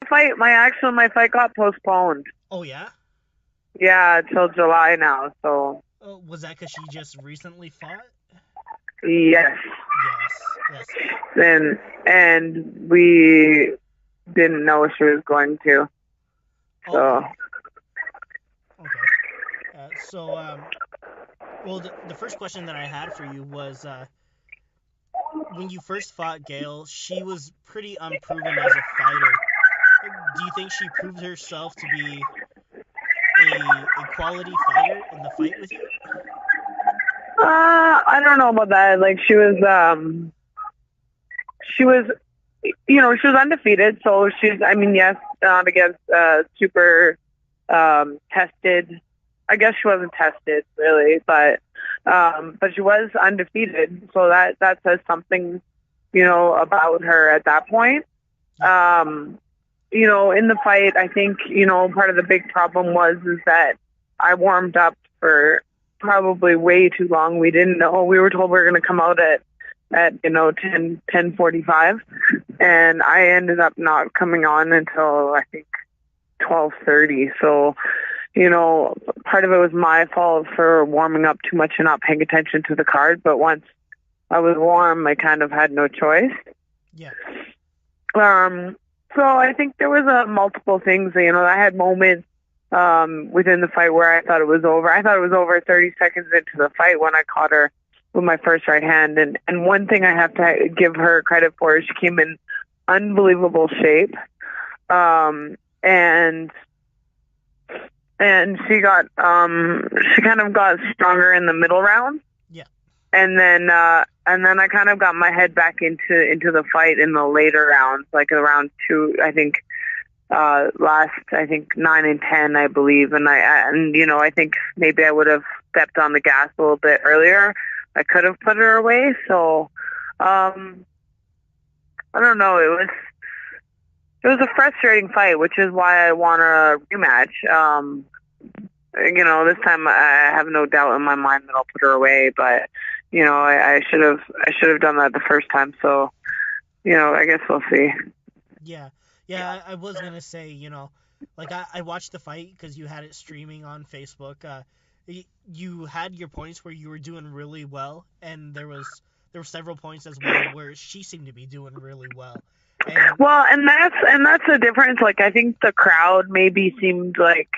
My fight got postponed. Oh yeah. Yeah, till July now. So Was that because she just recently fought? yes, Yes. Yes. and we didn't know she was going to. So Okay. Okay. Well, the first question that I had for you was when you first fought Gaelle, she was pretty unproven as a fighter. Do you think she proved herself to be a quality fighter in the fight with you? I don't know about that. Like she was she was undefeated. So I mean, yes, not against super tested. I guess she wasn't tested really, but she was undefeated. So that says something, about her at that point. Yeah. In the fight, I think, part of the big problem was is that I warmed up for probably way too long. We didn't know. We were told we were going to come out at 10:45, and I ended up not coming on until I think 12:30. So, part of it was my fault for warming up too much and not paying attention to the card. But once I was warm, I kind of had no choice. Yeah. So I think there was multiple things. I had moments within the fight where I thought it was over. I thought it was over 30 seconds into the fight when I caught her with my first right hand. And one thing I have to give her credit for is she came in unbelievable shape. And she kind of got stronger in the middle round. Yeah. And then I kind of got my head back into the fight in the later rounds, like around two, I think, last, I think 9 and 10, I believe. And I think maybe I would have stepped on the gas a little bit earlier. I could have put her away. So, I don't know. It was a frustrating fight, which is why I want a rematch. This time I have no doubt in my mind that I'll put her away, but I should have done that the first time. So, I guess we'll see. Yeah. Yeah. I was gonna say, like I watched the fight because you had it streaming on Facebook. You had your points where you were doing really well, and there were several points as well where she seemed to be doing really well. And Well, and that's the difference. Like, I think the crowd maybe seemed like,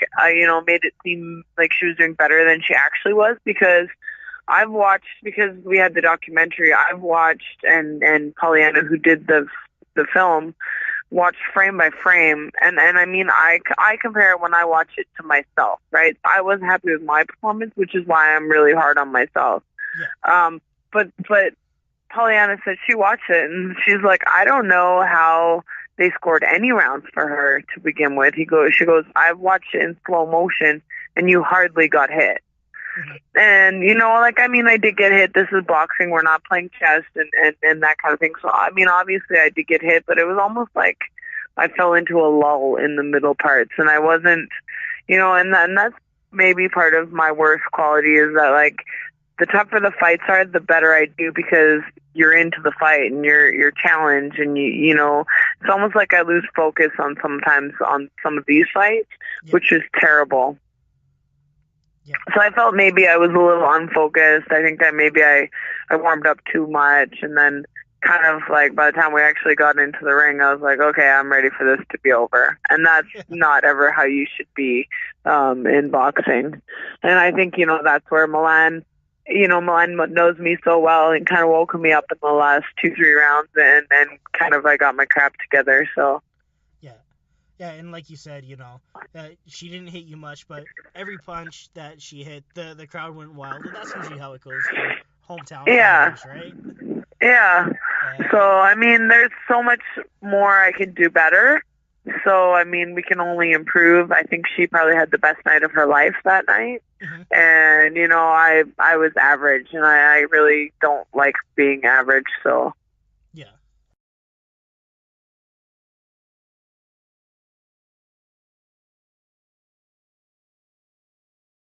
made it seem like she was doing better than she actually was, because I've watched, because we had the documentary, I've watched, and Pollyanna, who did the film, watched frame by frame, and I mean, I compare it when I watch it to myself, right? I wasn't happy with my performance, which is why I'm really hard on myself. yeah. But Pollyanna said she watched it, and she's like, I don't know how they scored any rounds for her to begin with. She goes, I've watched it in slow motion, and you hardly got hit. Mm-hmm. And, I mean, I did get hit. This is boxing. We're not playing chess and that kind of thing. So, I mean, obviously I did get hit, but it was almost like I fell into a lull in the middle parts, and I wasn't, and that's maybe part of my worst quality, is that, like, the tougher the fights are, the better I do, because you're into the fight and you're challenged, and it's almost like I lose focus sometimes on some of these fights, Yeah. which is terrible. Yeah. So I felt maybe I was a little unfocused. I think that maybe I warmed up too much, and then kind of like by the time we actually got into the ring, I was like, okay, I'm ready for this to be over. And that's not ever how you should be in boxing. And I think, that's where Milan knows me so well and kind of woke me up in the last 2-3 rounds, and kind of I got my crap together. So Yeah, and like you said, she didn't hit you much, but every punch that she hit, the crowd went wild, and that's usually how it goes for hometown fighters, right? Yeah. So, I mean, there's so much more I can do better. So, I mean, we can only improve. I think she probably had the best night of her life that night. Mm-hmm. And, I was average, and I really don't like being average. So,